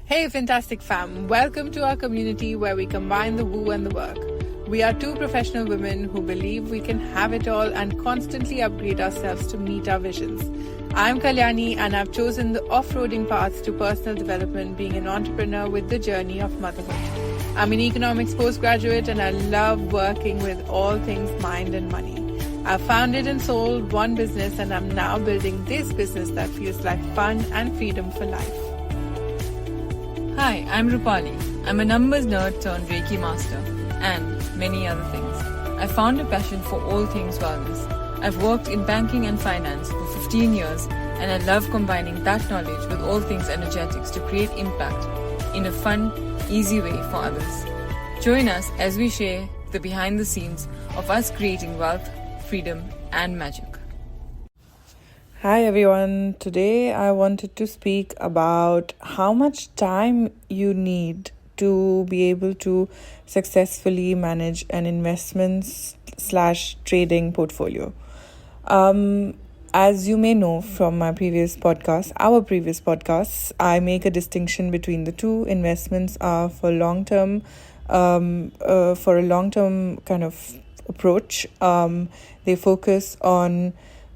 Hey, fantastic fam. Welcome to our community where we combine the woo and the work. We are two professional women who believe we can have it all and constantly upgrade ourselves to meet our visions. I'm Kalyani and I've chosen the off-roading path to personal development, being an entrepreneur with the journey of motherhood. I'm an economics postgraduate and I love working with all things mind and money. I've founded and sold one business and I'm now building this business that feels like fun and freedom for life. Hi, I'm Rupali. I'm a numbers nerd turned Reiki master and many other things. I found a passion for all things wellness. I've worked in banking and finance for 15 years and I love combining that knowledge with all things energetics to create impact in a fun, easy way for others. Join us as we share the behind the scenes of us creating wealth, freedom and magic. Hi everyone. Today I wanted to speak about how much time you need to be able to successfully manage an investments/trading portfolio. As you may know from our previous podcasts, I make a distinction between the two. Investments are for long-term, for a long-term kind of approach. They focus on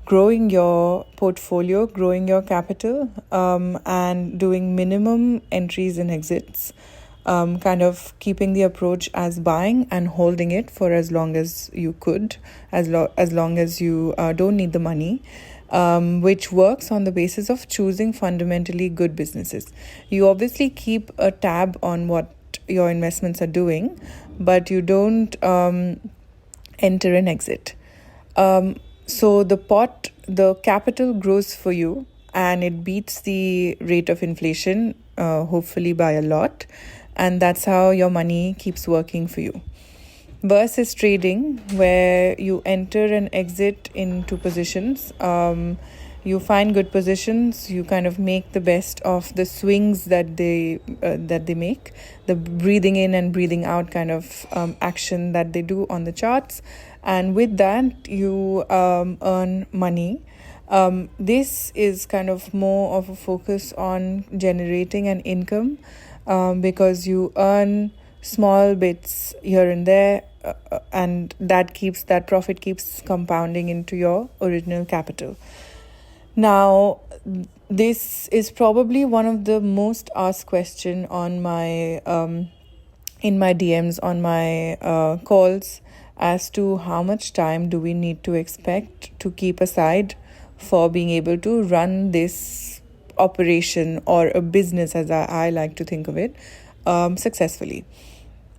growing your portfolio, growing your capital, and doing minimum entries and exits, kind of keeping the approach as buying and holding it for as long as you could, as long as you don't need the money, which works on the basis of choosing fundamentally good businesses. You obviously keep a tab on what your investments are doing, but you don't enter and exit. So the capital grows for you and it beats the rate of inflation, hopefully by a lot. And that's how your money keeps working for you. Versus trading, where you enter and exit into positions. You find good positions, you kind of make the best of the swings that they make, the breathing in and breathing out kind of action that they do on the charts. And with that, you earn money. This is kind of more of a focus on generating an income because you earn small bits here and there, and that profit keeps compounding into your original capital. Now, this is probably one of the most asked question on my in my DMs, on my calls, as to how much time do we need to expect to keep aside for being able to run this operation or a business, as I like to think of it, successfully.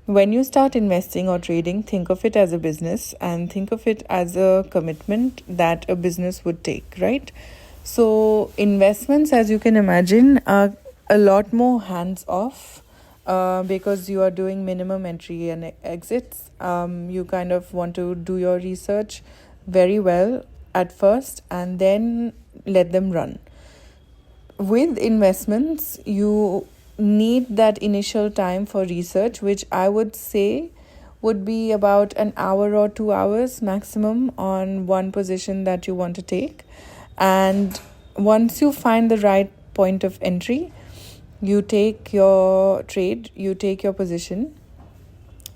When you start investing or trading, think of it as a business and think of it as a commitment that a business would take, right? So investments, as you can imagine, are a lot more hands-off because you are doing minimum entry and exits. You kind of want to do your research very well at first and then let them run. With investments, you need that initial time for research, which I would say would be about an hour or 2 hours maximum on one position that you want to take. And once you find the right point of entry, you take your trade, you take your position.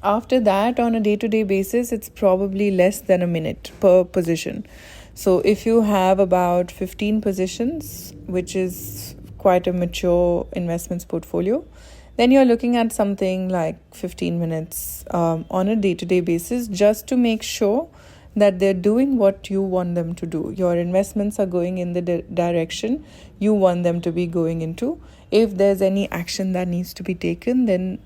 After that, on a day-to-day basis, it's probably less than a minute per position. So if you have about 15 positions, which is quite a mature investments portfolio, then you're looking at something like 15 minutes on a day-to-day basis, just to make sure that they're doing what you want them to do. Your investments are going in the direction you want them to be going into. If there's any action that needs to be taken, then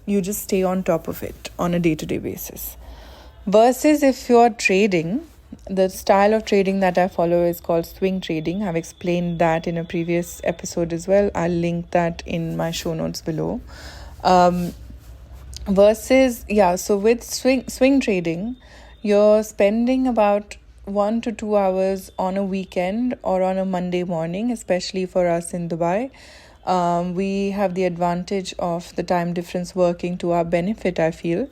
you just stay on top of it on a day-to-day basis. Versus if you're trading, the style of trading that I follow is called swing trading. I've explained that in a previous episode as well. I'll link that in my show notes below. So with swing trading, you're spending about 1 to 2 hours on a weekend or on a Monday morning, especially for us in Dubai. We have the advantage of the time difference working to our benefit, I feel,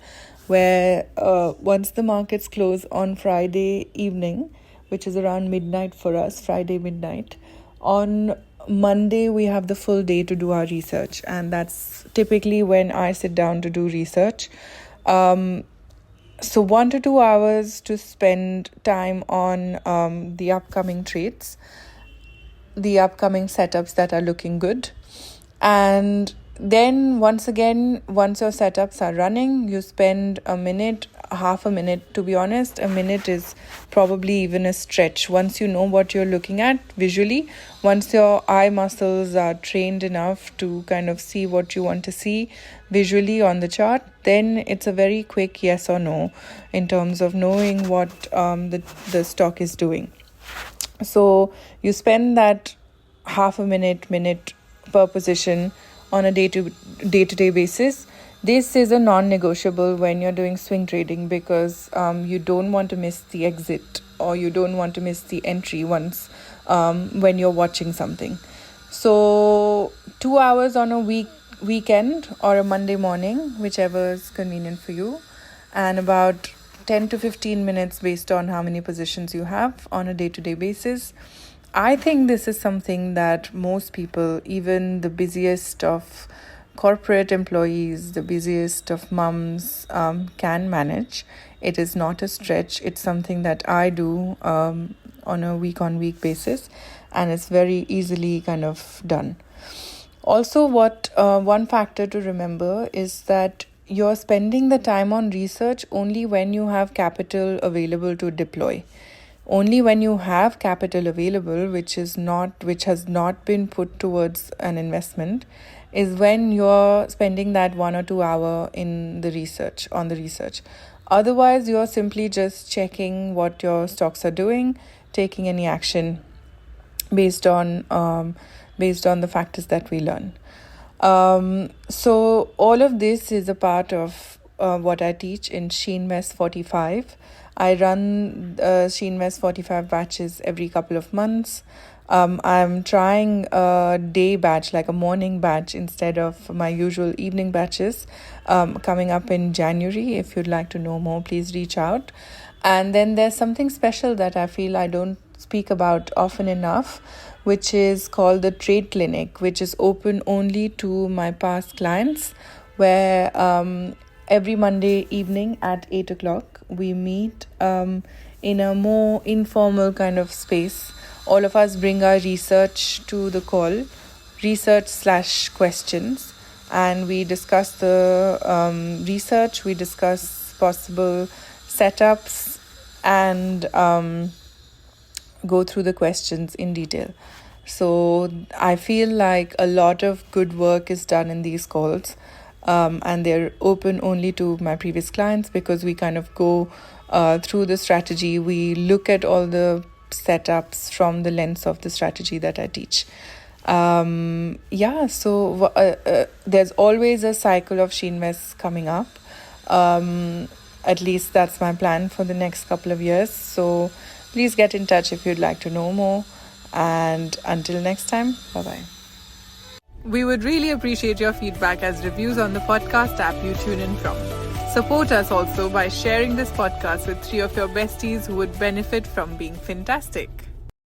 where once the markets close on Friday evening, which is around midnight for us, Friday midnight, on Monday we have the full day to do our research, and that's typically when I sit down to do research. So 1 to 2 hours to spend time on the upcoming trades, the upcoming setups that are looking good. And then once your setups are running, you spend a minute, half a minute. To be honest, a minute is probably even a stretch. Once you know what you're looking at visually, once your eye muscles are trained enough to kind of see what you want to see visually on the chart, then it's a very quick yes or no in terms of knowing what the stock is doing. So you spend that half a minute per position on a day-to-day basis. This is a non-negotiable when you're doing swing trading, because you don't want to miss the exit, or you don't want to miss the entry once when you're watching something. So 2 hours on a weekend or a Monday morning, whichever is convenient for you, and about 10 to 15 minutes based on how many positions you have on a day-to-day basis. I think this is something that most people, even the busiest of corporate employees, the busiest of mums, can manage. It is not a stretch. It's something that I do on a week-on-week basis, and it's very easily kind of done. Also, one factor to remember is that you're spending the time on research only when you have capital available to deploy. Only when you have capital available, which has not been put towards an investment, is when you're spending that 1 or 2 hour on the research. Otherwise, you're simply just checking what your stocks are doing, taking any action based on the factors that we learn. So all of this is a part of what I teach in SheInvest 45. I run SheInvest 45 batches every couple of months. I'm trying a day batch, like a morning batch, instead of my usual evening batches, coming up in January. If you'd like to know more, please reach out. And then there's something special that I feel I don't speak about often enough, which is called the Trade Clinic, which is open only to my past clients, where every Monday evening at 8 o'clock, we meet in a more informal kind of space. All of us bring our research to the call, research/questions, and we discuss the research, we discuss possible setups, and go through the questions in detail. So I feel like a lot of good work is done in these calls. And they're open only to my previous clients, because we kind of go through the strategy. We look at all the setups from the lens of the strategy that I teach. So there's always a cycle of SheInvest coming up. At least that's my plan for the next couple of years. So please get in touch if you'd like to know more. And until next time, bye-bye. We would really appreciate your feedback as reviews on the podcast app you tune in from. Support us also by sharing this podcast with 3 of your besties who would benefit from being fantastic.